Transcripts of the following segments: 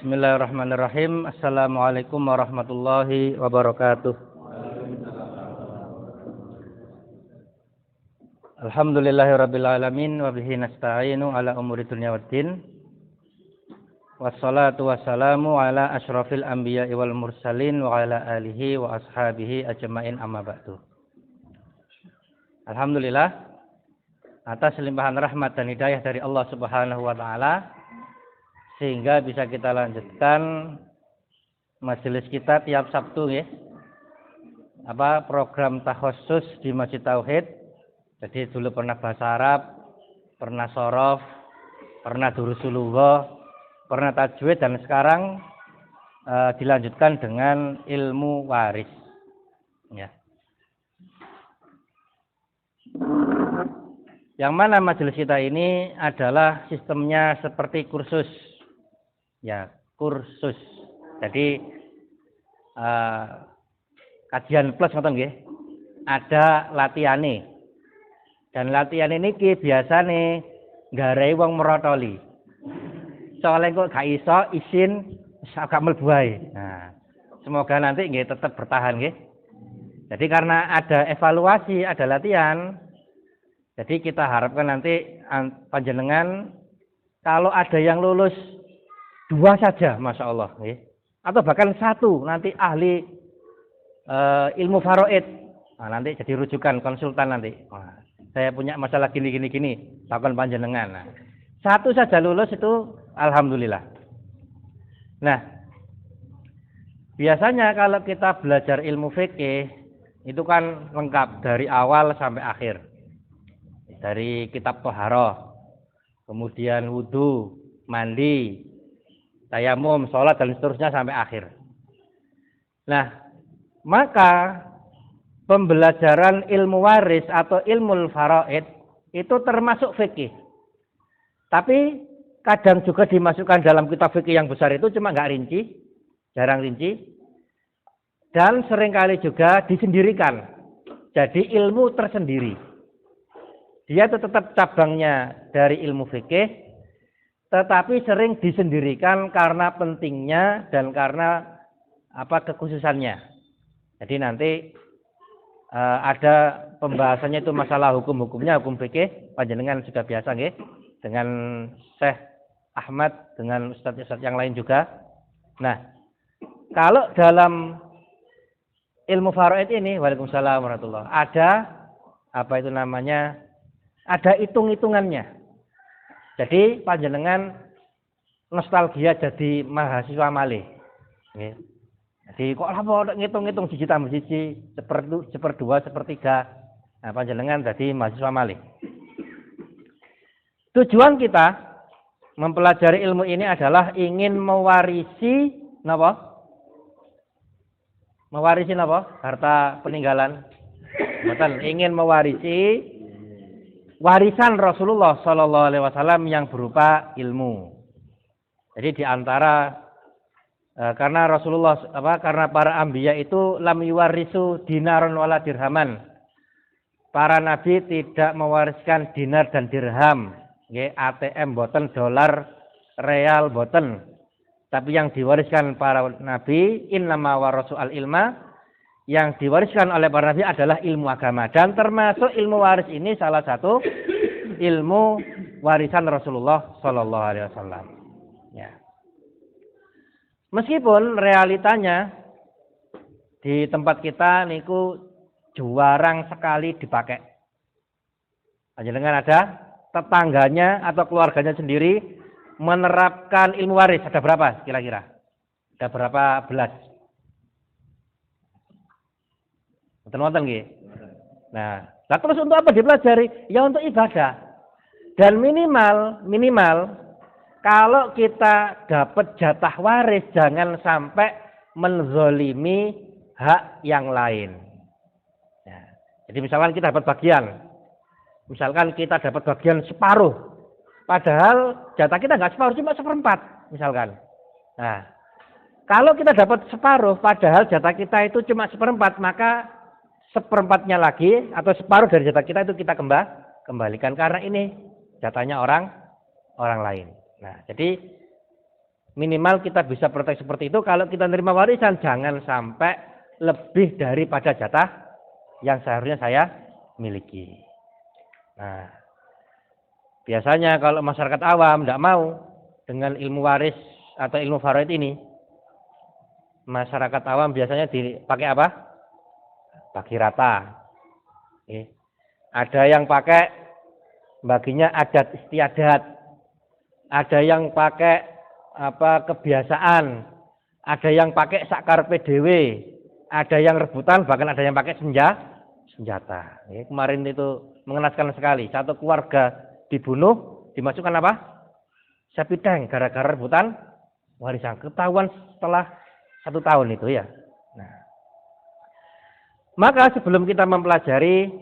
Bismillahirrahmanirrahim. Assalamualaikum warahmatullahi wabarakatuh. Alhamdulillahirabbil alamin wa bihi nasta'inu ala umuri dunya waddin. Wassalatu wassalamu ala asyrafil anbiya'i wal mursalin wa ala alihi wa ashabihi ajmain amma ba'du. Alhamdulillah atas limpahan rahmat dan hidayah dari Allah Subhanahu wa taala sehingga bisa kita lanjutkan majelis kita tiap Sabtu ya. Program takhassus di Masjid Tauhid. Jadi dulu pernah bahasa Arab, pernah shorof, pernah durusul lughah, pernah tajwid, dan sekarang dilanjutkan dengan ilmu waris. Ya. Yang mana majelis kita ini adalah sistemnya seperti kursus. Ya, kursus. Jadi kajian plus ngoten nggih. Ada latihane. Dan latihan ini biasane nggarai wong merotoli. Soalnya kok gak iso isin agak mlebu ae. Nah, semoga nanti nggih tetap bertahan nggih. Jadi karena ada evaluasi, ada latihan. Jadi kita harapkan nanti panjenengan kalau ada yang lulus 2 saja, masya Allah, ya. Atau bahkan 1 nanti ahli ilmu faraid, nanti jadi rujukan konsultan nanti. Nah, saya punya masalah gini, lakukan panjenengan. Nah, 1 saja lulus itu alhamdulillah. Nah, biasanya kalau kita belajar ilmu fikih itu kan lengkap dari awal sampai akhir. Dari kitab Thaharah, kemudian wudu, mandi, tayamum, sholat, dan seterusnya sampai akhir. Nah, maka pembelajaran ilmu waris atau ilmu faraid itu termasuk fikih. Tapi kadang juga dimasukkan dalam kitab fikih yang besar itu, cuma nggak rinci, jarang rinci. Dan seringkali juga disendirikan. Jadi ilmu tersendiri. Dia tetap cabangnya dari ilmu fikih, tetapi sering disendirikan karena pentingnya dan karena kekhususannya. Jadi nanti ada pembahasannya itu masalah hukum-hukumnya, hukum fikih, panjenengan sudah biasa nggih, dengan Syekh Ahmad, dengan ustadz-ustadz yang lain juga. Nah, kalau dalam ilmu faraid ini, waalaikumsalam warahmatullahi wabarakatuh, ada ada hitung-hitungannya. Jadi panjenengan nostalgia jadi mahasiswa malih. Jadi kok apa ngitung-ngitung siji tambah siji, seperdua, sepertiga. Nah, panjenengan jadi mahasiswa malih. Tujuan kita mempelajari ilmu ini adalah ingin mewarisi napa? Mewarisi napa? Harta peninggalan. Betul, ingin mewarisi warisan Rasulullah Shallallahu Alaihi Wasallam yang berupa ilmu. Jadi diantara karena Rasulullah karena para anbiya itu lam yuwarisu dinaron wala dirhaman. Para nabi tidak mewariskan dinar dan dirham, ATM boten, dolar, real boten. Tapi yang diwariskan para nabi innama warasul ilma. Yang diwariskan oleh para nabi adalah ilmu agama, dan termasuk ilmu waris ini salah satu ilmu warisan Rasulullah Shallallahu Alaihi Wasallam. Ya. Meskipun realitanya di tempat kita niku jarang sekali dipakai. Panjenengan ada tetangganya atau keluarganya sendiri menerapkan ilmu waris, ada berapa kira-kira? Ada berapa belas? Betul-betul nggih. Nah, terus untuk apa dipelajari? Ya untuk ibadah. Dan minimal kalau kita dapat jatah waris jangan sampai menzolimi hak yang lain. Ya. Jadi misalkan kita dapat bagian separuh, padahal jatah kita nggak separuh, cuma 1/4 misalkan. Nah, kalau kita dapat separuh, padahal jatah kita itu cuma 1/4, maka 1/4-nya lagi atau separuh dari jatah kita itu kita kembalikan karena ini jatahnya orang lain. Nah, jadi Minimal kita bisa protek seperti itu. Kalau kita nerima warisan, jangan sampai lebih daripada jatah yang seharusnya saya miliki. Nah, biasanya kalau masyarakat awam tidak mau dengan ilmu waris atau ilmu faraid ini, masyarakat awam biasanya dipakai apa? Bagi rata. Ada yang pakai baginya adat istiadat, ada yang pakai apa kebiasaan, ada yang pakai sakar PDW, ada yang rebutan, bahkan ada yang pakai senjata. Kemarin itu mengenaskan sekali, satu keluarga dibunuh, dimasukkan apa? Sapi tank gara-gara rebutan warisan. Ketahuan setelah 1 tahun itu ya. Nah, maka sebelum kita mempelajari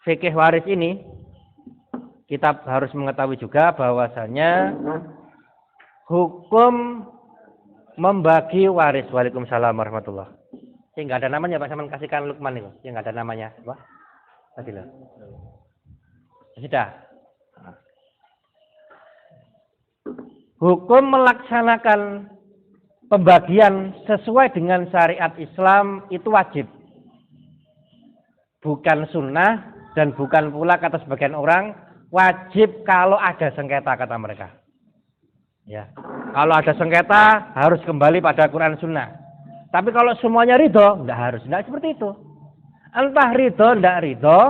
fikih waris ini, kita harus mengetahui juga bahwasanya hukum membagi waris. Waalaikumsalam warahmatullah. Ini nggak ada namanya Pak, saya kasihkan Lukman itu. Yang nggak ada namanya, Pak. Tadi loh. Sudah. Hukum melaksanakan pembagian sesuai dengan syariat Islam itu wajib. Bukan sunnah dan bukan pula kata sebagian orang wajib kalau ada sengketa kata mereka. Ya. Kalau ada sengketa harus kembali pada Quran Sunnah. Tapi kalau semuanya ridho, tidak harus. Tidak seperti itu. Entah ridho, tidak ridho,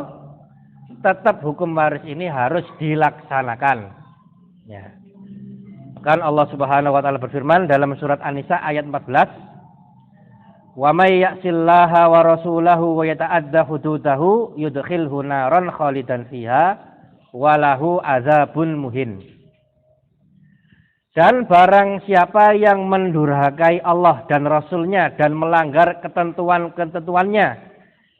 tetap hukum waris ini harus dilaksanakan. Ya. Kan Allah Subhanahu wa taala berfirman dalam surat An-Nisa ayat 14, "Wa may ya'sillaha wa rasulahu wa yata'adda hududahu yudkhilhu naran khalidan fiha wa lahu adzabun muhin." Dan barang siapa yang mendurhakai Allah dan Rasulnya dan melanggar ketentuan-ketentuannya,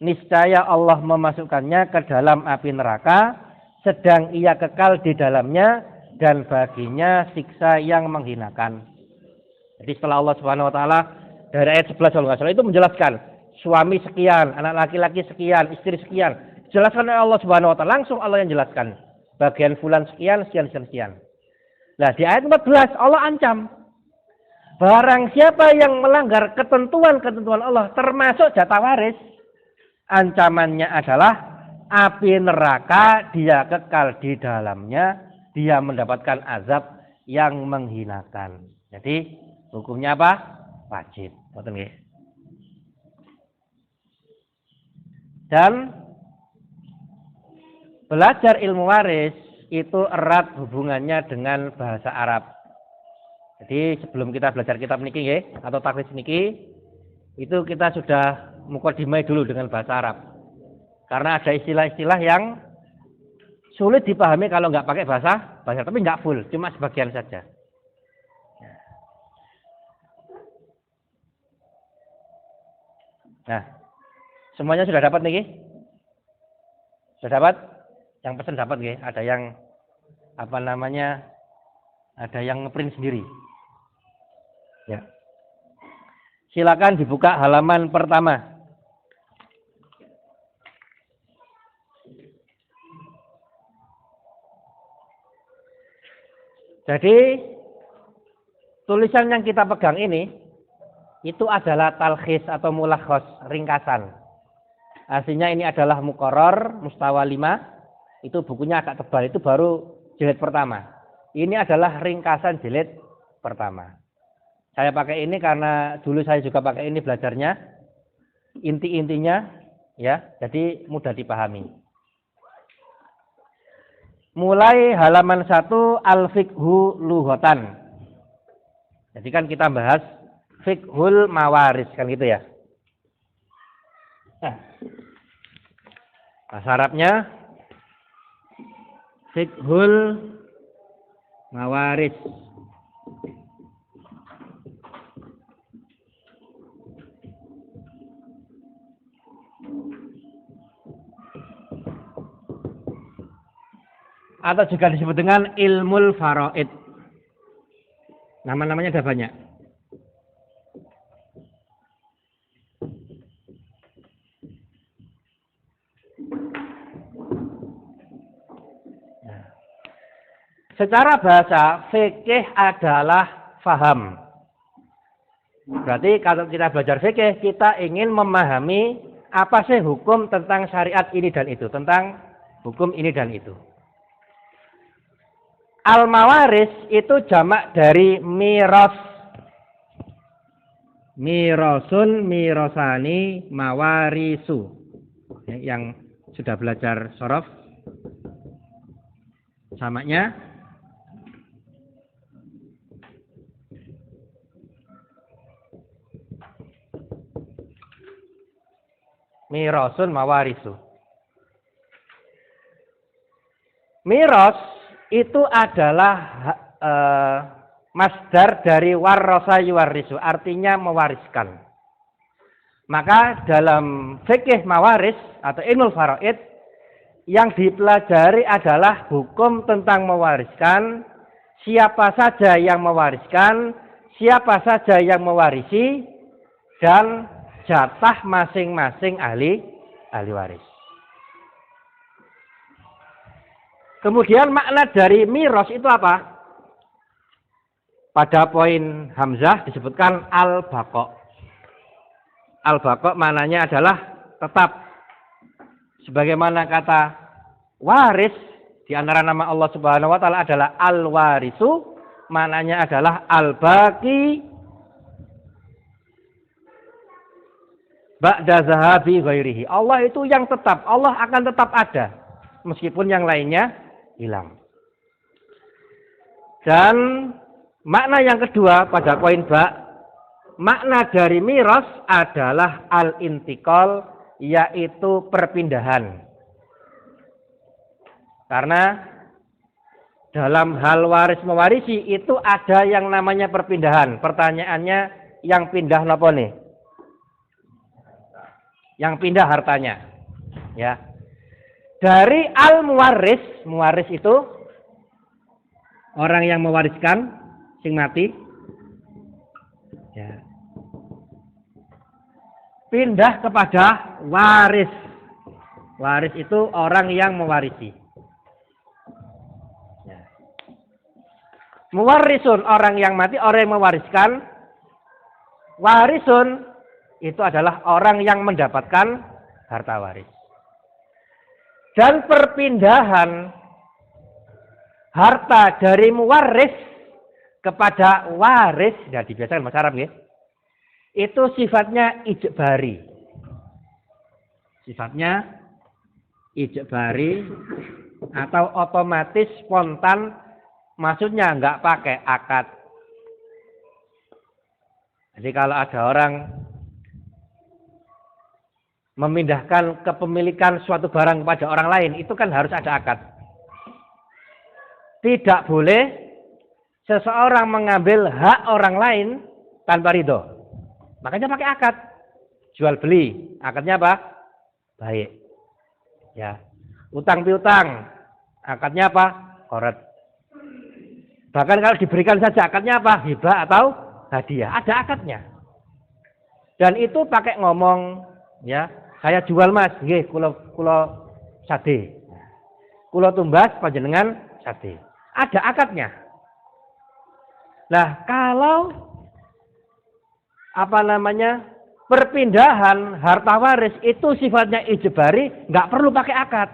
niscaya Allah memasukkannya ke dalam api neraka, sedang ia kekal di dalamnya, dan baginya siksa yang menghinakan. Jadi setelah Allah Subhanahu wa taala dari ayat 11 kalau nggak salah itu menjelaskan suami sekian, anak laki-laki sekian, istri sekian. Jelaskan oleh Allah Subhanahu wa taala, langsung Allah yang jelaskan. Bagian fulan sekian, sekian. Nah, di ayat 14 Allah ancam barang siapa yang melanggar ketentuan-ketentuan Allah termasuk jatah waris, ancamannya adalah api neraka, dia kekal di dalamnya, dia mendapatkan azab yang menghinakan. Jadi hukumnya apa? Wajib. Dan belajar ilmu waris itu erat hubungannya dengan bahasa Arab. Jadi sebelum kita belajar kitab niki atau takhris niki, itu kita sudah mukadimah dulu dengan bahasa Arab. Karena ada istilah-istilah yang sulit dipahami kalau nggak pakai bahasa, tapi nggak full, cuma sebagian saja. Nah, semuanya sudah dapat niki? Sudah dapat? Yang pesan dapat nggih? Ada yang apa namanya? Ada yang ngeprint sendiri. Ya. Silakan dibuka halaman pertama. Jadi tulisan yang kita pegang ini itu adalah talkhis atau mulakhos, ringkasan. Aslinya ini adalah Muqarrar Mustawa 5. Itu bukunya agak tebal, itu baru jilid pertama. Ini adalah ringkasan jilid pertama. Saya pakai ini karena dulu saya juga pakai ini belajarnya. Inti-intinya ya, jadi mudah dipahami. Mulai halaman 1 al-fiqhu lughatan. Jadi kan kita bahas fiqhul mawaris kan gitu ya. Bahasa Arabnya fiqhul mawaris. Atau juga disebut dengan ilmul faraid. Nama-namanya ada banyak. Secara bahasa, fikih adalah faham. Berarti kalau kita belajar fikih, kita ingin memahami apa sih hukum tentang syariat ini dan itu, tentang hukum ini dan itu. Al-mawaris itu jamak dari miros. Mirosun, mirosani, mawarisu. Yang sudah belajar sorof, samanya mirosun, mawarisu. Miros itu adalah masdar dari warrosa yuwarisu, artinya mewariskan. Maka dalam fikih mawaris atau ilmu faraid yang dipelajari adalah hukum tentang mewariskan, siapa saja yang mewariskan, siapa saja yang mewarisi, dan jatah masing-masing ahli waris. Kemudian makna dari miros itu apa? Pada poin hamzah disebutkan al-baqa'. Al-baqa' maknanya adalah tetap. Sebagaimana kata waris di antara nama Allah Subhanahu wa taala adalah al-warisu, maknanya adalah al-baqi ba'da zahabi ghairihi. Allah itu yang tetap, Allah akan tetap ada meskipun yang lainnya hilang. Dan makna yang kedua pada poin ba, makna dari miros adalah al-intiqal, yaitu perpindahan. Karena dalam hal waris mewarisi itu ada yang namanya perpindahan. Pertanyaannya, yang pindah napa nih? Yang pindah hartanya. Ya. Dari al-muwaris, muwaris itu orang yang mewariskan sing mati. Ya. Pindah kepada waris. Waris itu orang yang mewarisi. Ya. Muwarisun orang yang mati, orang yang mewariskan. Warisun itu adalah orang yang mendapatkan harta waris. Dan perpindahan harta dari muwaris kepada waris, ya dibiasakan bahasa Arab ya. Itu sifatnya ijbari. Sifatnya ijbari atau otomatis spontan, maksudnya enggak pakai akad. Jadi kalau ada orang memindahkan kepemilikan suatu barang kepada orang lain, itu kan harus ada akad. Tidak boleh seseorang mengambil hak orang lain tanpa ridho. Makanya pakai akad. Jual beli. Akadnya apa? Baik. Ya. Utang piutang. Akadnya apa? Qorat. Bahkan kalau diberikan saja akadnya apa? Hibah atau hadiah. Ada akadnya. Dan itu pakai ngomong, ya, saya jual mas, nggih, kula sade. Kula tumbas panjenengan sade. Ada akadnya. Nah, kalau perpindahan harta waris itu sifatnya ijbari, nggak perlu pakai akad.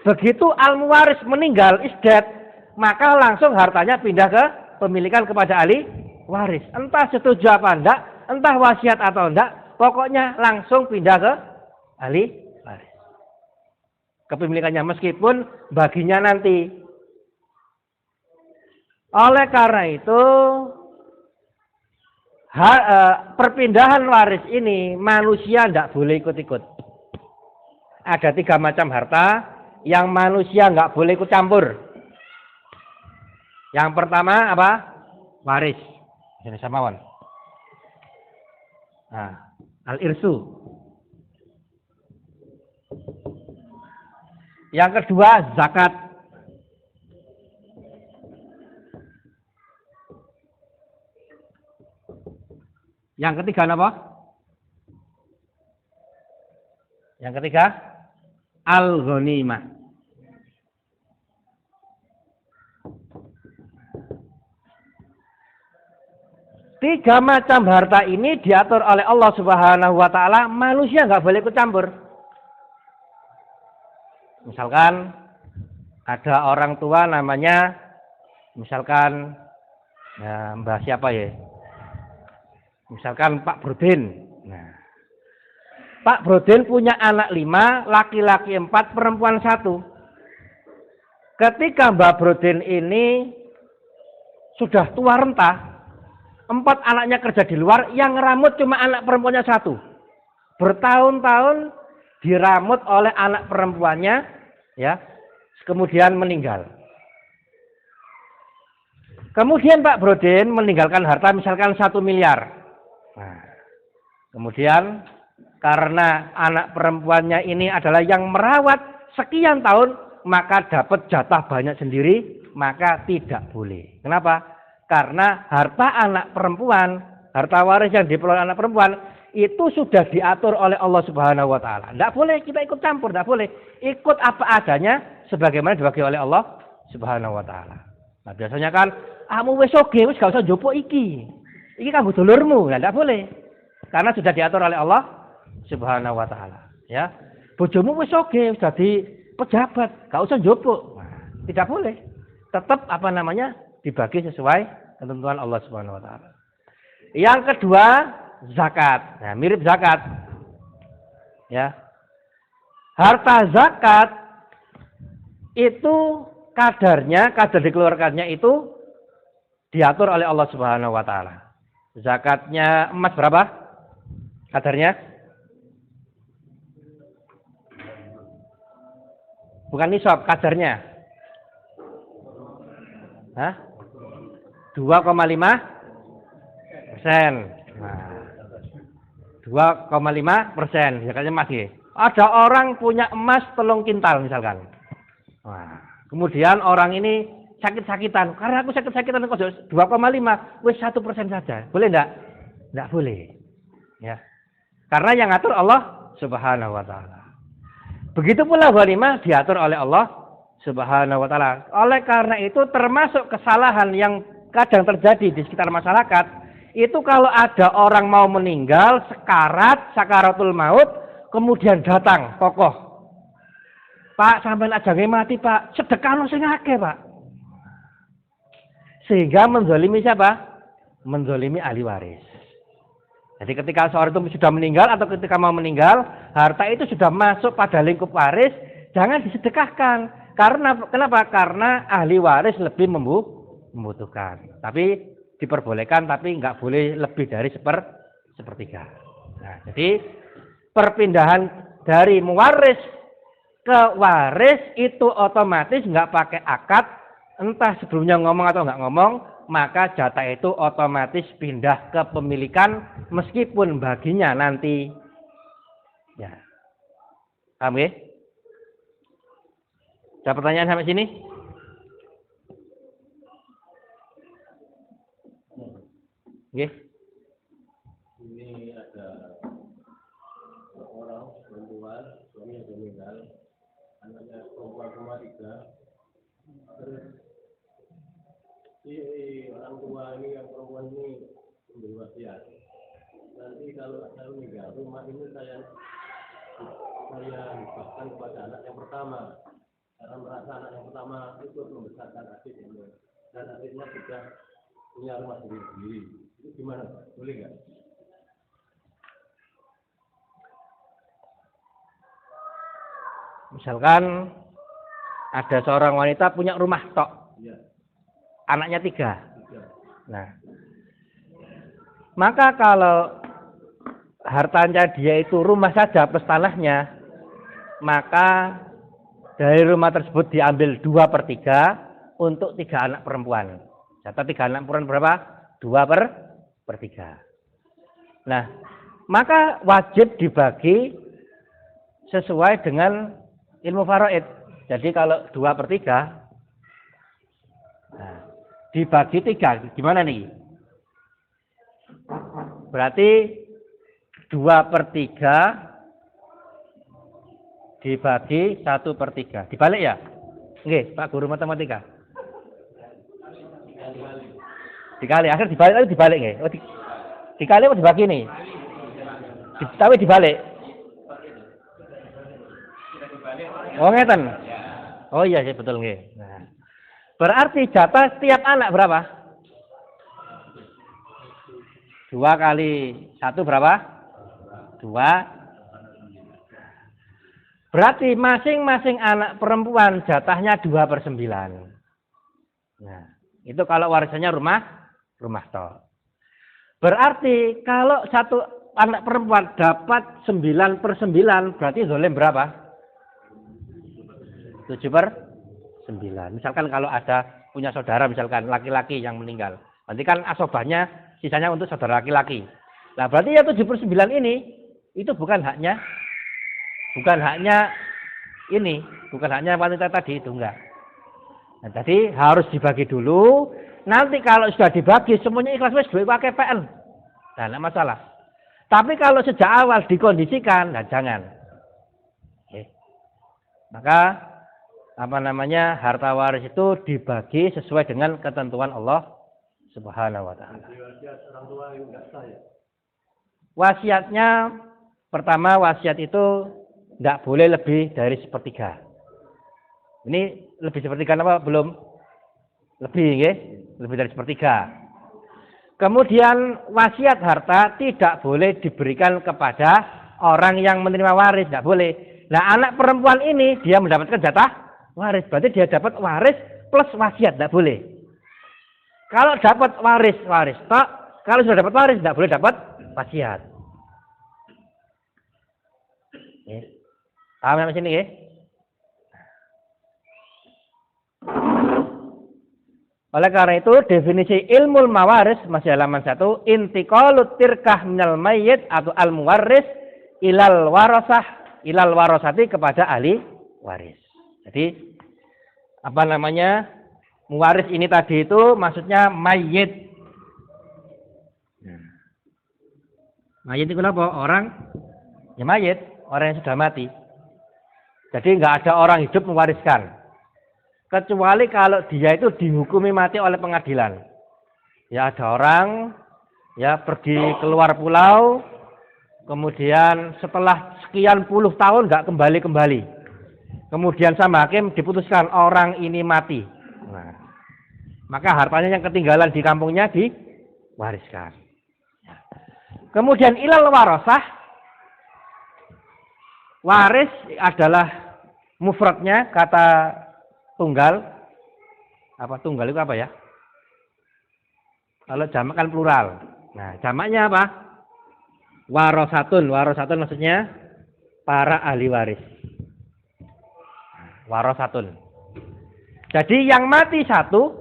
Begitu al-muwaris meninggal, isdat, maka langsung hartanya pindah ke pemilikan kepada ahli waris. Entah setuju apa enggak, entah wasiat atau enggak, pokoknya langsung pindah ke ahli waris. Kepemilikannya meskipun baginya nanti. Oleh karena itu, perpindahan waris ini manusia tidak boleh ikut-ikut. Ada 3 macam harta yang manusia nggak boleh ikut campur. Yang pertama apa? Waris. Ini samawan. Nah, al-irsu. Yang kedua zakat. Yang ketiga apa? Yang ketiga al-ghanimah. Tiga macam harta ini diatur oleh Allah Subhanahu wa taala, manusia nggak boleh ikut campur. Misalkan ada orang tua namanya misalkan ya, Mbah siapa ya? Misalkan Pak Brodin. Nah, Pak Brodin punya anak 5, laki-laki 4, perempuan 1. Ketika Mbah Brodin ini sudah tua renta, 4 anaknya kerja di luar, yang ngeramut cuma anak perempuannya 1. Bertahun-tahun diramut oleh anak perempuannya, ya, kemudian meninggal. Kemudian Pak Brodin meninggalkan harta misalkan 1 miliar. Nah, kemudian karena anak perempuannya ini adalah yang merawat sekian tahun, maka dapat jatah banyak sendiri, maka tidak boleh. Kenapa? Karena harta anak perempuan, harta waris yang diperoleh anak perempuan, itu sudah diatur oleh Allah Subhanahu wa taala. Tidak boleh kita ikut campur, tidak boleh. Ikut apa adanya sebagaimana dibagi oleh Allah Subhanahu wa taala. Nah, biasanya kan, kamu wis oge, wis gak usah njupuk iki. Iki kan dulurmu, nah tidak boleh. Karena sudah diatur oleh Allah Subhanahu wa taala, ya. Bojomu wis oge, wis dadi pejabat, gak usah njupuk. Nah, tidak boleh. Tetap apa namanya? Dibagi sesuai ketentuan Allah Subhanahu wa taala. Yang kedua, zakat. Nah, mirip zakat. Ya. Harta zakat itu kadar dikeluarkannya itu diatur oleh Allah Subhanahu wa taala. Zakatnya emas berapa? Kadarnya? Bukan nisab, kadarnya. Hah? 2,5%. Nah, 2,5% zakatnya emas ya. Ada orang punya emas 3 kintal misalkan. Nah, kemudian orang ini sakit-sakitan. Karena aku sakit-sakitan kok 2,5, wis 1% saja. Boleh enggak? Enggak boleh. Ya. Karena yang ngatur Allah Subhanahu wa taala. Begitu pula ghanimah diatur oleh Allah Subhanahu wa taala. Oleh karena itu termasuk kesalahan yang kadang terjadi di sekitar masyarakat, itu kalau ada orang mau meninggal, sakaratul maut, kemudian datang tokoh. Pak, sampean aja mati, Pak. Sedekah sing akeh, Pak. Sehingga menzalimi siapa? Menzalimi ahli waris. Jadi ketika seorang itu sudah meninggal atau ketika mau meninggal, harta itu sudah masuk pada lingkup waris, jangan disedekahkan. Karena kenapa? Karena ahli waris lebih membutuhkan. Tapi diperbolehkan, tapi nggak boleh lebih dari sepertiga. Nah, jadi perpindahan dari mewaris ke waris itu otomatis nggak pakai akad, entah sebelumnya ngomong atau nggak ngomong, maka jatah itu otomatis pindah ke pemilikan meskipun baginya nanti. Ya, paham ya? Ada pertanyaan sampai sini? Oke. Ini ada orang perempuan, suami yang meninggal, anaknya perempuan cuma 3. Terus si orang tua ini yang perempuan ini memberi wasiat. Nanti kalau saya meninggal, rumah ini saya hibahkan kepada anak yang pertama. Karena merasa anak yang pertama ikut membesarkan adik ini, dan adiknya sudah punya rumah sendiri. Itu gimana, boleh nggak? Misalkan ada seorang wanita punya rumah tok, Ya. Anaknya 3. Nah, maka kalau hartanya dia itu rumah saja plus tanahnya, maka dari rumah tersebut diambil 2/3 untuk 3 anak perempuan. Jatah 3 anak perempuan berapa? 2/3. Nah, maka wajib dibagi sesuai dengan ilmu faraid. Jadi kalau 2/3, nah, dibagi 3, gimana nih? Berarti 2/3 dibagi 1/3. Dibalik ya? Nggih, Pak Guru Matematika. Dikali, akhir dibalik lagi dibalik nggih. Oh, dikali apa dibagi nih? Tapi dibalik. Oh ngeten. Oh iya sih betul nggih. Nah. Berarti jatah setiap anak berapa? 2 kali 1 berapa? 2. Berarti masing-masing anak perempuan jatahnya 2/9. Nah, itu kalau warisannya rumah toh. Berarti kalau satu anak perempuan dapat 9/9, berarti zalim berapa? 7/9. Misalkan kalau ada punya saudara, misalkan laki-laki yang meninggal, nanti kan asobahnya sisanya untuk saudara laki-laki. Nah berarti ya 7/9 ini itu bukan haknya ini, bukan haknya wanita tadi, itu enggak. Nah, tadi harus dibagi dulu. Nanti kalau sudah dibagi semuanya ikhlas wis duwe pakai PL. Nah, enggak masalah. Tapi kalau sejak awal dikondisikan, nah jangan. Oke. Maka harta waris itu dibagi sesuai dengan ketentuan Allah Subhanahu wa taala. Wasiatnya pertama, wasiat itu tidak boleh lebih dari 1/3. Ini lebih 1/3 apa belum? Lebih, ya? Lebih dari 1/3. Kemudian wasiat harta tidak boleh diberikan kepada orang yang menerima waris, tidak boleh. Nah, anak perempuan ini dia mendapatkan jatah waris, berarti dia dapat waris plus wasiat, tidak boleh. Kalau dapat waris tok. Kalau sudah dapat waris tidak boleh dapat wasiat. Paham sampai sini ya? Oleh karena itu definisi ilmu mawaris masih halaman 1, intiqalut tirkah minal mayyit atau al muwarris ilal warasati kepada ahli waris. Jadi muwaris ini tadi itu maksudnya mayyit. Mayyit itu apa? Orang ya mayyit, orang yang sudah mati. Jadi nggak ada orang hidup mewariskan. Kecuali kalau dia itu dihukumi mati oleh pengadilan. Ya ada orang ya pergi keluar pulau, kemudian setelah sekian puluh tahun nggak kembali. Kemudian sama hakim diputuskan orang ini mati. Nah, maka hartanya yang ketinggalan di kampungnya diwariskan. Kemudian ilal warasah, waris adalah mufradnya kata tunggal. Apa tunggal itu apa ya? Kalau jamak kan plural. Nah, jamaknya apa? Warasatun. Warasatun maksudnya para ahli waris. Warasatun. Jadi yang mati satu,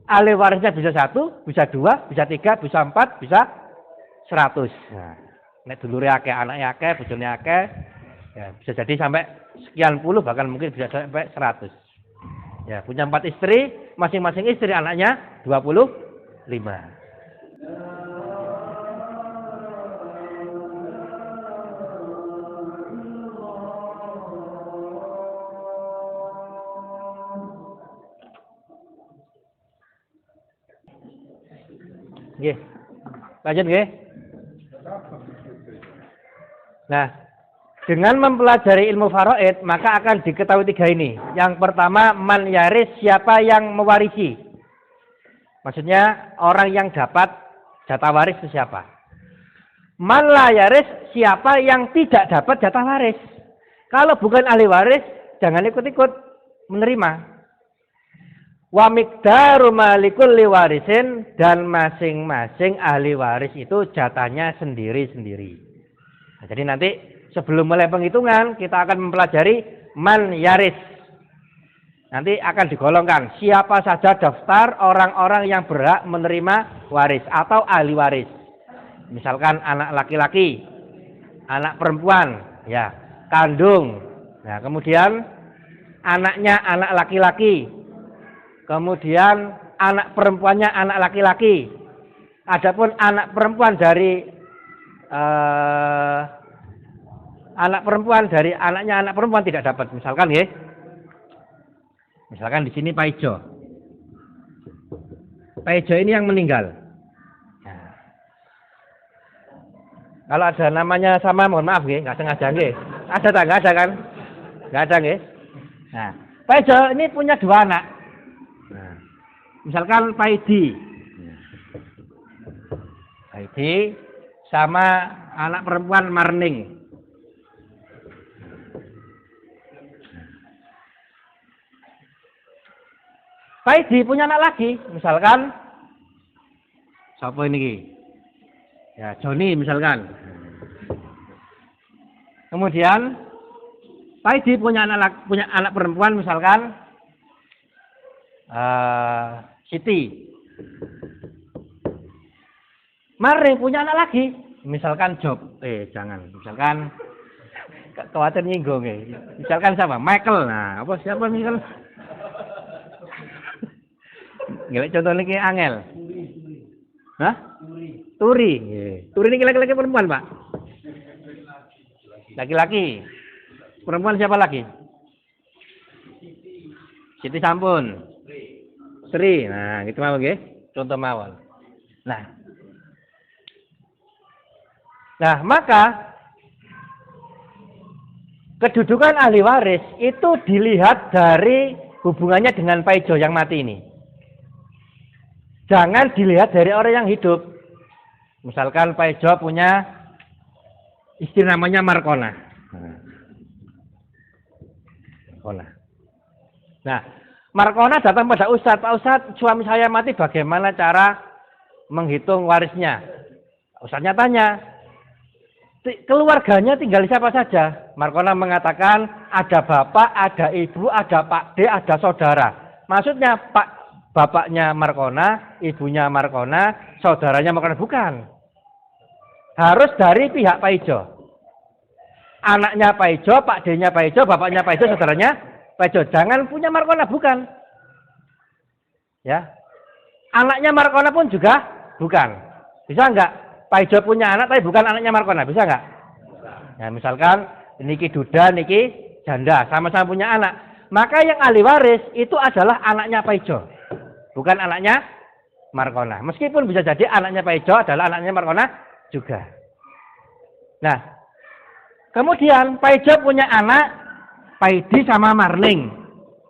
ahli warisnya bisa 1, bisa 2, bisa 3, bisa 4, bisa 100. Nah, nek dulure akeh, anake akeh, bojone akeh, ya bisa jadi sampai sekian puluh, bahkan mungkin bisa sampai 100. Ya, punya 4 istri, masing-masing istri anaknya 25. Nggih. Lanjut nggih. Nah, dengan mempelajari ilmu faraid maka akan diketahui 3 ini. Yang pertama, man yaris, siapa yang mewarisi. Maksudnya orang yang dapat jatah waris itu siapa. Man la yaris, siapa yang tidak dapat jatah waris. Kalau bukan ahli waris, jangan ikut-ikut menerima. Wa miqdaru malikul liwarisin, dan masing-masing ahli waris itu jatahnya sendiri-sendiri. Nah, jadi nanti sebelum mulai penghitungan kita akan mempelajari man yaris. Nanti akan digolongkan siapa saja daftar orang-orang yang berhak menerima waris atau ahli waris. Misalkan anak laki-laki, anak perempuan, ya, kandung. Nah, kemudian anaknya anak laki-laki. Kemudian anak perempuannya anak laki-laki. Adapun anak perempuan dari anaknya anak perempuan tidak dapat. Misalkan ya. Misalkan di sini Pak Ijo. Pak Ijo ini yang meninggal. Kalau ada namanya sama, mohon maaf nggih, nggak sengaja nggih. Ada tak? Nggak ada kan? Nggak ada nggih. Nah, Pak Ijo ini punya dua anak. Nah, misalkan Pak Idi sama anak perempuan Marning. Pak Idi punya anak lagi, misalkan siapa ini? Ya, Joni misalkan. Kemudian Pak Idi punya anak perempuan misalkan Siti. Mari punya anak lagi, misalkan Job. Jangan, misalkan khawatir nyinggung misalkan siapa? Michael. Nah, apa siapa Michael? Ngelak contoh ini angel. Hah? Turi. Turi ini laki-laki perempuan, Pak? Laki-laki. Perempuan siapa lagi? Siti sampun. Sri. Nah, gitu mau nggih. Contoh mawon. Nah, maka kedudukan ahli waris itu dilihat dari hubungannya dengan Pak Ijo yang mati ini. Jangan dilihat dari orang yang hidup. Misalkan Pak Ijo punya istri namanya Markona. Nah, Markona datang pada Ustadz. Pak Ustadz, suami saya mati, bagaimana cara menghitung warisnya? Ustadznya tanya, keluarganya tinggal siapa saja? Markona mengatakan ada bapak, ada ibu, ada Pak D, ada saudara. Maksudnya bapaknya Markona, ibunya Markona, saudaranya Markona, bukan. Harus dari pihak Pak Ijo. Anaknya Pak Ijo, Pak D-nya Pak Ijo, bapaknya Pak Ijo, saudaranya Pak Ijo. Jangan punya Markona, bukan. Ya. Anaknya Markona pun juga bukan. Bisa enggak? Pak Ijo punya anak tapi bukan anaknya Markona, bisa enggak? Ya, misalkan niki duda, niki janda, sama-sama punya anak. Maka yang ahli waris itu adalah anaknya Pak Ijo, bukan anaknya Markona. Meskipun bisa jadi anaknya Pak Ijo adalah anaknya Markona juga. Nah, kemudian Pak Ijo punya anak, Pak Idi sama Marling.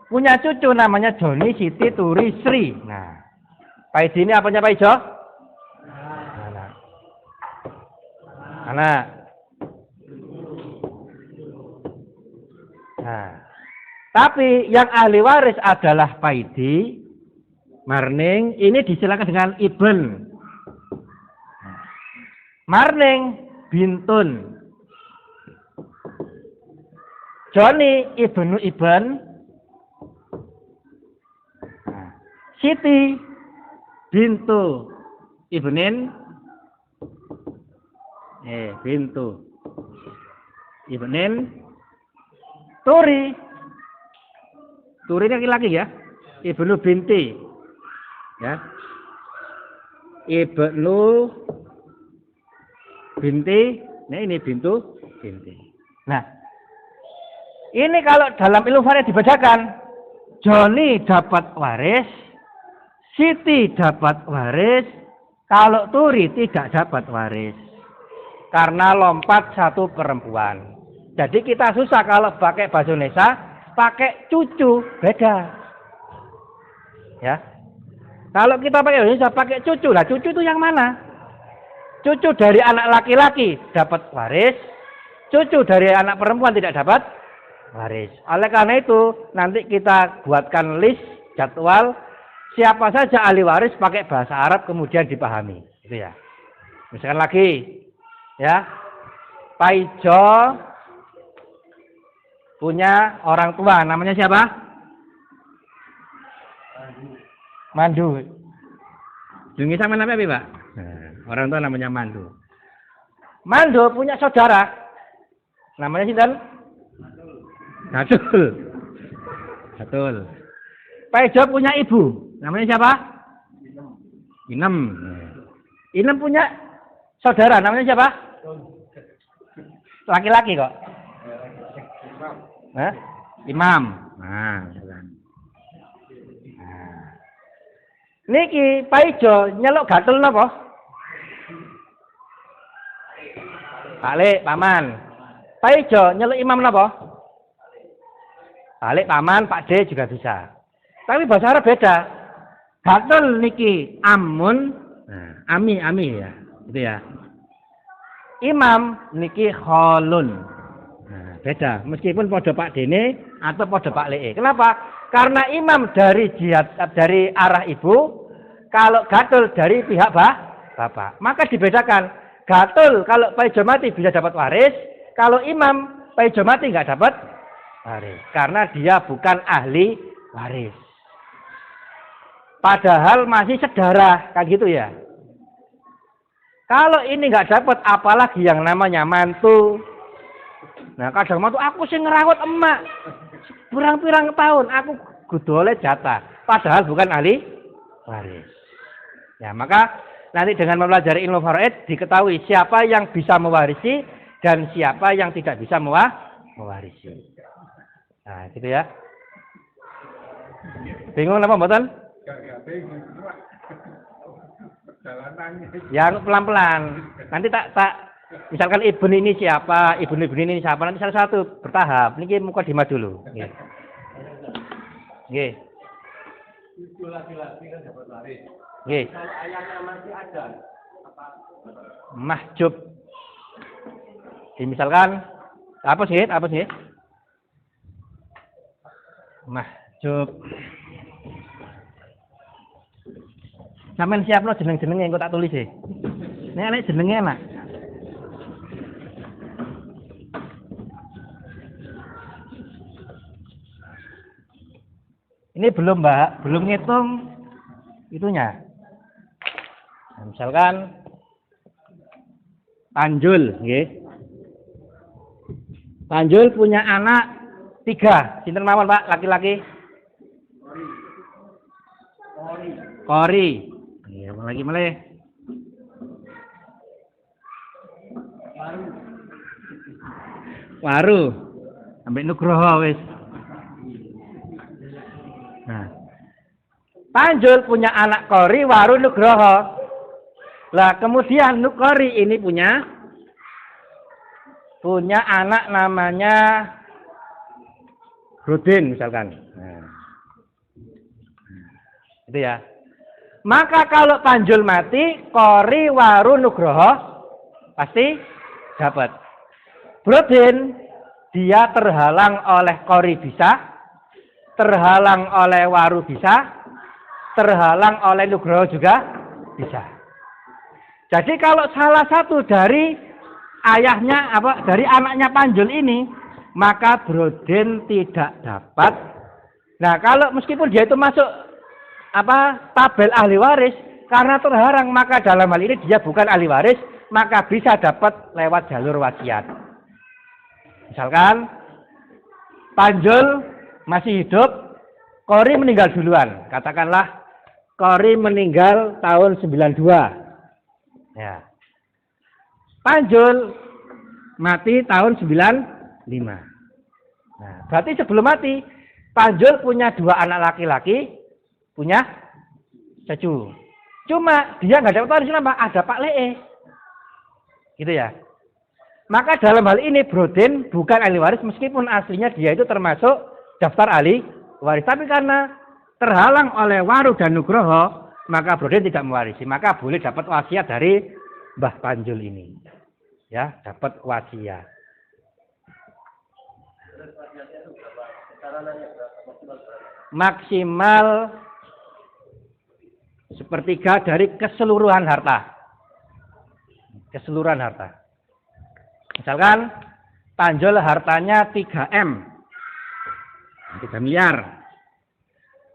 Punya cucu namanya Joni, Siti, Turi, Sri. Nah, Pak Idi ini apanya Pak Ijo? Anak. Nah, tapi yang ahli waris adalah Pak Idi, Marning, ini disilakan dengan Ibn. Marning, Bintun. Joni, Ibnu Ibn. Siti, Bintu Ibnin. Bintu Ibnin. Turi laki-laki ya. Ibnu binti. Ya. Ibnu binti. Nah, ini bintu binti. Nah, ini kalau dalam ilmu waris dibacakan, Joni dapat waris, Siti dapat waris, kalau Turi tidak dapat waris. Karena lompat satu perempuan. Jadi kita susah kalau pakai bahasa Indonesia, pakai cucu, beda. Ya. Kalau kita pakai Indonesia, pakai cucu. Lah cucu itu yang mana? Cucu dari anak laki-laki dapat waris, cucu dari anak perempuan tidak dapat waris. Oleh karena itu, nanti kita buatkan list jadwal siapa saja ahli waris pakai bahasa Arab kemudian dipahami. Itu ya. Misalkan lagi, ya, Pak Ijo punya orang tua, namanya siapa? Mandu. Jungi sama namanya apa, Pak? Orang tua namanya Mandu. Mandu punya saudara, namanya sinten? Betul. Pak Ijo punya ibu, namanya siapa? Inem. Inem punya saudara, namanya siapa? Laki-laki kok. Imam. Nah. Niki Pak Ijo nyeluk gatel napa? Pak Le, paman. Pak Ijo nyeluk imam napa? Pak Le, paman, Pak D juga bisa. Tapi bahasa Arab beda. Gatul niki amun, ami ya, gitu ya. Imam niki kholun. Nah, beda. Meskipun pada Pak Dene atau pada Pak Le. Kenapa? Karena imam dari jihad dari arah ibu, kalau gatul dari pihak bapak. Maka dibedakan. Gatul kalau Pak Ijo mati bisa dapat waris, kalau imam Pak Ijo mati nggak dapat waris. Karena dia bukan ahli waris. Padahal masih sedarah, kan gitu ya. Kalau ini nggak dapat, apalagi yang namanya mantu. Nah, kadang mantu aku sih ngerawat emak. Pirang-pirang tahun aku gudole jatah. Padahal bukan ahli waris. Ya, maka nanti dengan mempelajari ilmu faraid diketahui siapa yang bisa mewarisi dan siapa yang tidak bisa mewarisi. Nah, gitu ya. Bingung apa mboten? Yang pelan-pelan. Nanti tak misalkan ibun ini siapa, ibun ini siapa, nanti salah satu bertahap. Ini mukadimah dulu. Nggih. Nggih. Itu laki-laki kan dapat waris. Nggih. Kalau ayahnya masih ada, apa? Mahjub. Misalkan apa sih? Apa sih? Mahjub. Sampeyan siapno jeneng-jenenge engko tak tulis e. Nek jenenge enak. Ini belum, Mbak, belum ngitung itunya. Nah, misalkan Panjul, nggih. Panjul punya anak 3. Sinten mawon, Pak, laki-laki? Kori. Iya, lagi meleh. Waru. Sampai Nugroho wis. Nah. Panjul punya anak Kori, Waru, Nugroho. Lah kemudian Kori ini punya anak namanya Rudin misalkan. Nah. Itu ya. Maka kalau Panjul mati, Kori, Waru, Nugroho pasti dapat. Brodin dia terhalang oleh Kori bisa, terhalang oleh Waru bisa, terhalang oleh Nugroho juga bisa. Jadi kalau salah satu dari ayahnya dari anaknya Panjul ini, maka Brodin tidak dapat. Nah, kalau meskipun dia itu masuk tabel ahli waris, karena terhalang maka dalam hal ini dia bukan ahli waris, maka bisa dapat lewat jalur wasiat. Misalkan Panjul masih hidup, Kori meninggal duluan. Katakanlah Kori meninggal tahun 92. Ya. Panjul mati tahun 95. Nah, berarti sebelum mati Panjul punya 2 anak laki-laki, punya cucu. Cuma dia nggak dapat waris kenapa? Ada Pak Lee. Gitu ya. Maka dalam hal ini Brodin bukan ahli waris meskipun aslinya dia itu termasuk daftar ahli waris. Tapi karena terhalang oleh Waru dan Nugroho, maka Brodin tidak mewarisi. Maka boleh dapat wasiat dari Mbah Panjul ini. Ya, dapat wasiat. Maksimal sepertiga dari keseluruhan harta. Keseluruhan harta. Misalkan Panjul hartanya 3M. 3 miliar.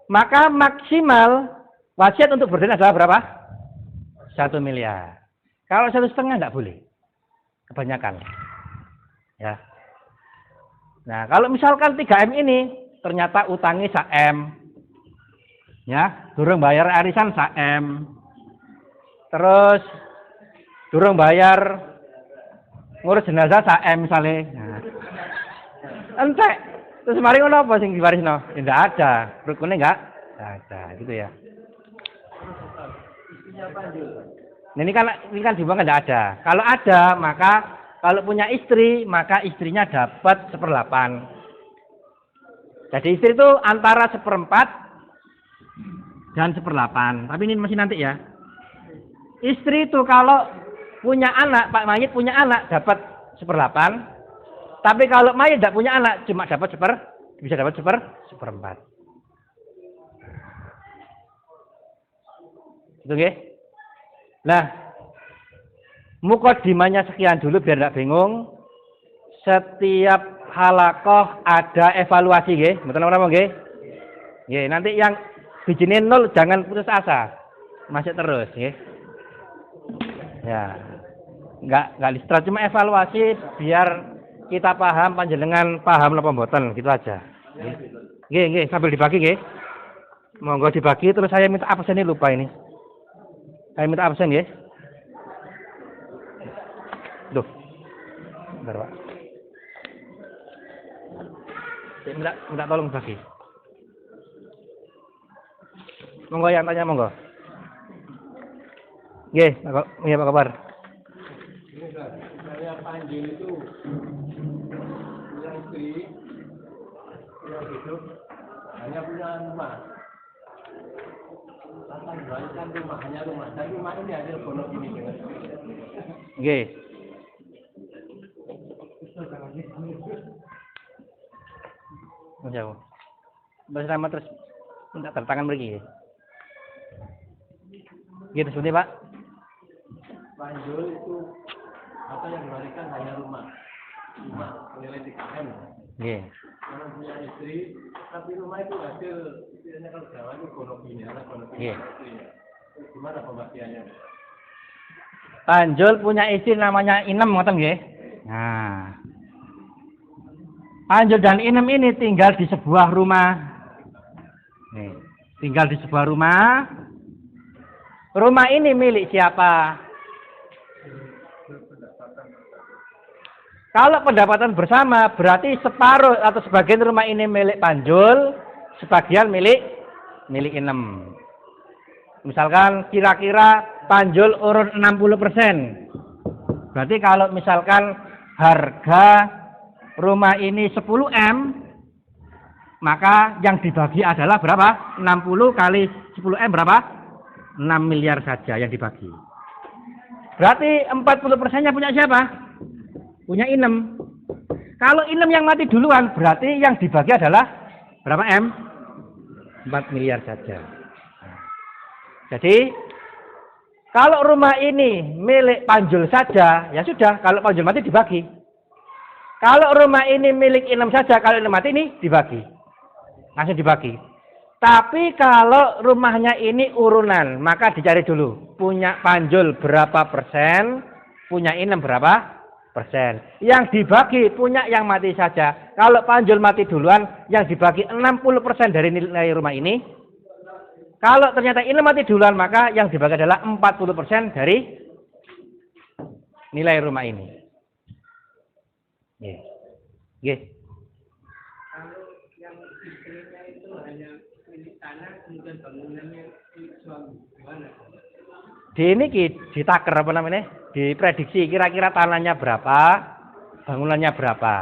Maka maksimal wasiat untuk Brodin adalah berapa? 1 miliar. Kalau 1,5 enggak boleh. Kebanyakan. Ya. Nah, kalau misalkan 3M ini ternyata utangnya 1M. Ya, durung bayar arisan 1M. Terus durung bayar ngurus jenazah 1M misalnya. Nah. Entek. Terus mari ngono apa sing diwarisno? Tidak ada. Rukunnya enggak ada, gitu ya. Ini kan dibuang enggak ada. Kalau ada, maka Kalau punya istri, maka istrinya dapat 1/8. Jadi istri itu antara 1/4 dan 1/8. Tapi ini masih nanti ya. Istri itu kalau punya anak, Pak mayit punya anak dapat 1/8. Tapi kalau mayit tidak punya anak, cuma dapat bisa dapat 1/4. Itu nggih. Nah, mukodimanya sekian dulu biar tidak bingung. Setiap halakoh ada evaluasi nggih, betul apa nggih? Nggih, nanti yang bijine 0 jangan putus asa. Masih terus nggih. Ya. Enggak listra, cuma evaluasi biar kita paham, panjenengan paham napa mboten, gitu aja. Nggih, nggih, sambil dibagi nggih. Monggo dibagi terus saya minta absen ini lupa ini. Saya minta absen nggih. Duh. Bentar, Pak. Saya minta tolong bagi. Monggo yang tanya monggo. Nggih, Pak kabar. Saya Panjil itu punya istri, yang hidup hanya punya rumah. Akan dibalikkan rumah, hanya rumah. Dan rumah ini hasil bonus ini dengan Nggih. Jauh. Bersama terus minta tangan pergi. Gitu sebenarnya Pak. Panjul itu apa yang diwariskan hanya rumah nilai 3M. Nggih. Yang punya istri, tapi rumah itu hasil istilahnya kalau Jawa itu gonogini, anak gonogini. Iya. Gimana pembagiannya? Panjul punya istri namanya Inem, ngoten nggih. Nah. Panjul dan Inem ini tinggal di sebuah rumah. Nih, tinggal di sebuah rumah. Rumah ini milik siapa? Kalau pendapatan bersama berarti separuh atau sebagian rumah ini milik Panjul, sebagian milik Inem. Misalkan kira-kira Panjul urun 60%. Berarti kalau misalkan harga rumah ini 10M, maka yang dibagi adalah berapa? 60 kali 10M berapa? 6 miliar saja yang dibagi. Berarti 40%-nya punya siapa? Punya Inem. Kalau Inem yang mati duluan, berarti yang dibagi adalah berapa M? 4 miliar saja. Jadi, kalau rumah ini milik Panjul saja, ya sudah, kalau Panjul mati dibagi. Kalau rumah ini milik Inem saja, kalau Inem mati ini dibagi. Langsung dibagi. Tapi kalau rumahnya ini urunan, maka dicari dulu. Punya Panjul berapa persen, punya Inem berapa persen. Yang dibagi punya yang mati saja. Kalau Panjul mati duluan, yang dibagi 60% dari nilai rumah ini. Kalau ternyata Inem mati duluan, maka yang dibagi adalah 40% dari nilai rumah ini. Nggih. Nggih. Kalau yang istrinya itu hanya milik tanah, kemudian bangunannya milik suami, gimana? Di ini ditaker apa namanya? Diprediksi kira-kira tanahnya berapa, bangunannya berapa.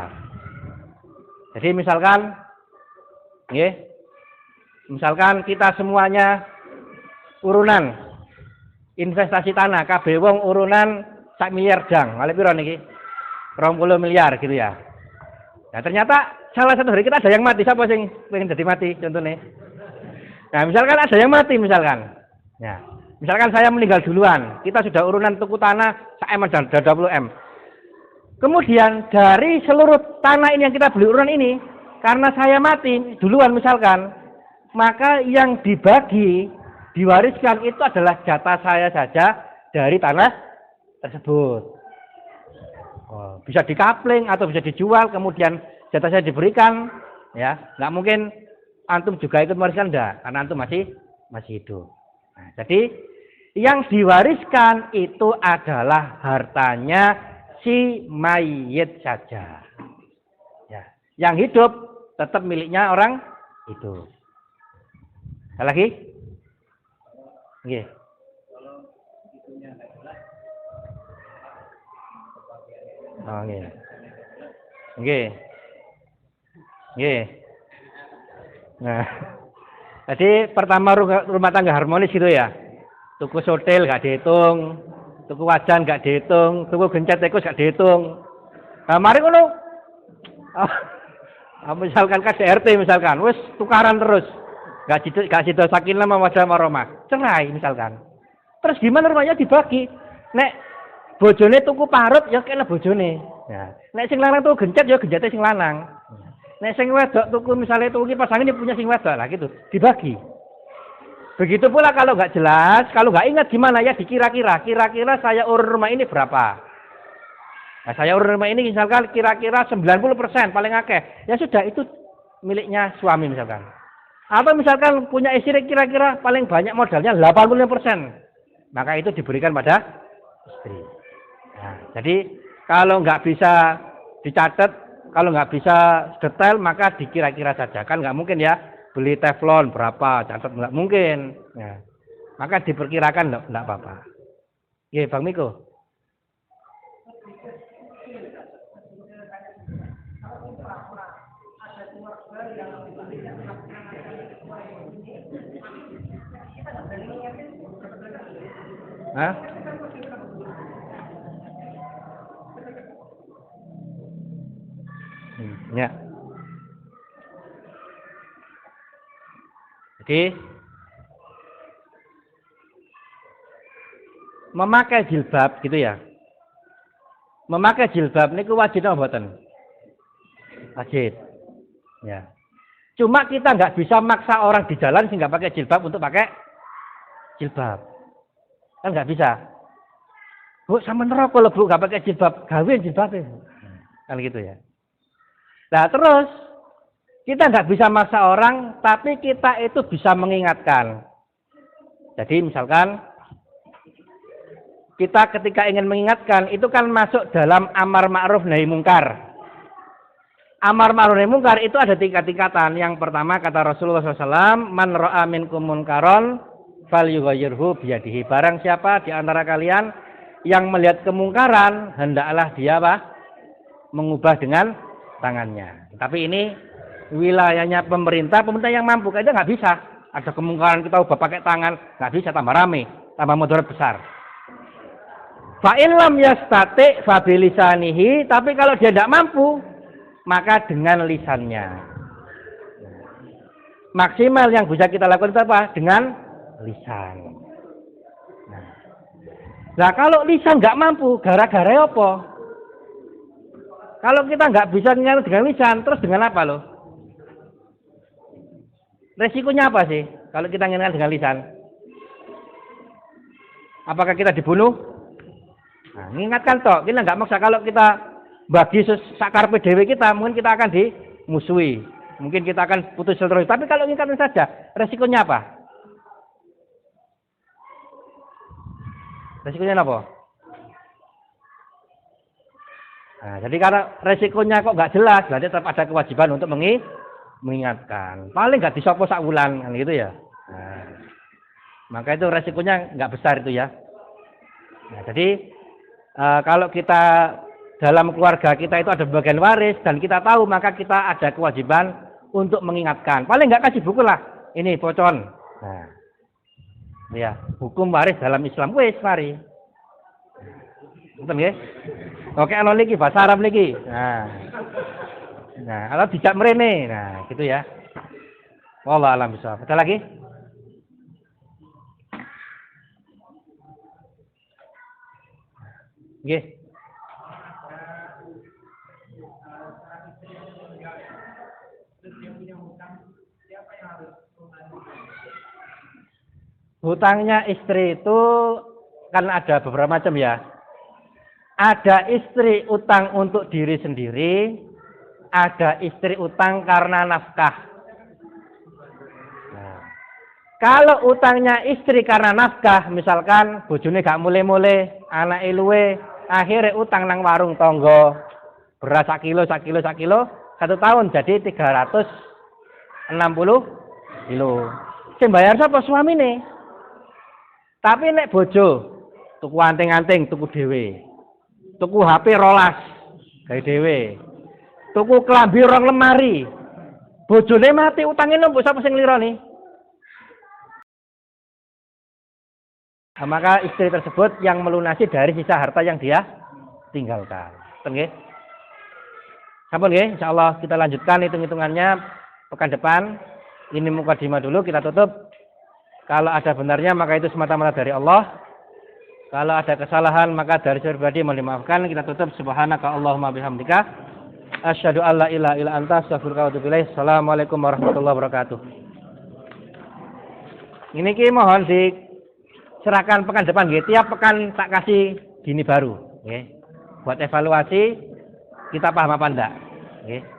Jadi misalkan, nggih, misalkan kita semuanya urunan investasi tanah, kabeh wong urunan 1 miliar jang, malih piro niki? 20 miliar gitu ya. Nah ternyata salah satu dari kita ada yang mati, siapa sing pengen jadi mati contohnya? Nah misalkan ada yang mati misalkan, ya. Misalkan saya meninggal duluan, kita sudah urunan tuku tanah 1M dan 20M. Kemudian dari seluruh tanah ini yang kita beli urunan ini, karena saya mati duluan misalkan, maka yang dibagi, diwariskan itu adalah jatah saya saja dari tanah tersebut. Oh, bisa dikapling atau bisa dijual, kemudian jatah saya diberikan, ya. Nggak mungkin antum juga ikut mewariskan, enggak, karena antum masih hidup. Nah, jadi yang diwariskan itu adalah hartanya si mayit saja. Ya, yang hidup tetap miliknya orang itu. Ada lagi? Nggih. Oh, nggih. Nggih. Nggih. Nah, jadi pertama rumah tangga harmonis gitu ya. Tuku sotil gak dihitung, tuku wajan gak dihitung, tuku gencet tikus gak dihitung. Nah, mari ngono. Misalkan KDRT misalkan, wis tukaran terus. Gak sido sakinah mawaddah warahmah. Cerai misalkan. Terus gimana rumahnya dibagi? Nek bojone tuku parut ya kena bojone. Ya. Nek sing lanang tuku gencet ya gencete sing lanang. Nek sing wedok tuku misalnya tuku kipas angin punya sing wedok lah gitu, dibagi. Begitu pula kalau nggak jelas, kalau nggak ingat gimana ya dikira-kira. Kira-kira saya urun rumah ini berapa? Nah, saya urun rumah ini misalkan kira-kira 90% paling akeh. Ya sudah itu miliknya suami misalkan. Atau misalkan punya istri kira-kira paling banyak modalnya 85%. Maka itu diberikan pada istri. Nah, jadi kalau nggak bisa dicatat, kalau nggak bisa detail maka dikira-kira saja. Kan nggak mungkin ya. Beli teflon berapa, catat nggak mungkin. Ya. Maka diperkirakan nggak apa-apa. Oke, Bang Miko. Hah? Ya. Jadi memakai jilbab gitu ya. Memakai jilbab niku wajib apa mboten? Wajib. Ya. Cuma kita nggak bisa maksa orang di jalan sih nggak pakai jilbab untuk pakai jilbab. Kan nggak bisa. Bu, sama neraka kalau bu nggak pakai jilbab, gawe jilbabnya. Kan gitu ya. Nah terus kita nggak bisa maksa orang, tapi kita itu bisa mengingatkan. Jadi misalkan kita ketika ingin mengingatkan itu kan masuk dalam amar ma'ruf nahi mungkar. Amar ma'ruf nahi mungkar itu ada tingkat-tingkatan. Yang pertama kata Rasulullah SAW, man ra'a minkum munkaron falyughayyirhu biyadihi. Barang siapa di antara kalian yang melihat kemungkaran, hendaklah dia apa? Mengubah dengan tangannya. Tapi ini wilayahnya pemerintah yang mampu. Kita nggak bisa. Ada kemungkaran kita ubah pakai tangan, nggak bisa, tambah rame, tambah mudarat besar. Fa'in lam yastati' fa bilisanihi, tapi kalau dia tidak mampu, maka dengan lisannya. Maksimal yang bisa kita lakukan itu apa? Dengan lisan. Nah, kalau lisan nggak mampu, gara-gara apa? Kalau kita nggak bisa dengan lisan, terus dengan apa loh? Resikonya apa sih kalau kita ngingatkan dengan lisan? Apakah kita dibunuh? Nah, mengingatkan toh, kita nggak maksa. Kalau kita bagi sakar PDW kita, mungkin kita akan dimusuhi. Mungkin kita akan putus silaturahmi. Tapi kalau ingatkan saja, resikonya apa? Resikonya apa? Nah, jadi karena resikonya kok nggak jelas, berarti tetap ada kewajiban untuk mengingatkan. Paling nggak disopo sak wulan kan gitu ya. Nah, maka itu resikonya nggak besar itu ya. Nah, jadi kalau kita dalam keluarga kita itu ada bagian waris dan kita tahu, maka kita ada kewajiban untuk mengingatkan. Paling nggak kasih buku lah. Ini pocon. Nah, ya hukum waris dalam Islam wis mari. Betul ya? Oke, anu lagi bahasa Arab lagi. Nah, atau dijak merene. Nah, gitu ya. Wallah alam bisawab. Ada lagi? Nggih. Hutangnya istri itu kan ada beberapa macam ya. Ada istri utang untuk diri sendiri, ada istri utang karena nafkah. Nah, kalau utangnya istri karena nafkah, misalkan bojone gak mulai-mulai, anak luwe, akhirnya utang nang warung tonggo, beras sak kilo, 1 tahun jadi 360 kilo. Sing bayar sapa suamine? Tapi nek bojo tuku anting-anting tuku dhewe. Tuku HP rolas gawe dhewe. Tuku klambi rong lemari. Bojone mati utange nombok sapa sing nglironi? Nah, maka istri tersebut yang melunasi dari sisa harta yang dia tinggalkan. Nggih. Sampun nggih, insyaallah kita lanjutkan hitung-hitungannya pekan depan. Ini mukadimah dulu, kita tutup. Kalau ada benarnya maka itu semata-mata dari Allah. Kalau ada kesalahan maka dari saya pribadi mohon dimaafkan. Kita tutup. Subhanaka Allahumma bihamdika asyhadu an la ilaha illa anta astaghfiruka wa atubu ilaik. Assalamualaikum warahmatullahi wabarakatuh. Ini ki mohon diserahkan pekan depan nggih. Tiap pekan tak kasih gini baru nggih. Buat evaluasi kita paham apa enggak nggih.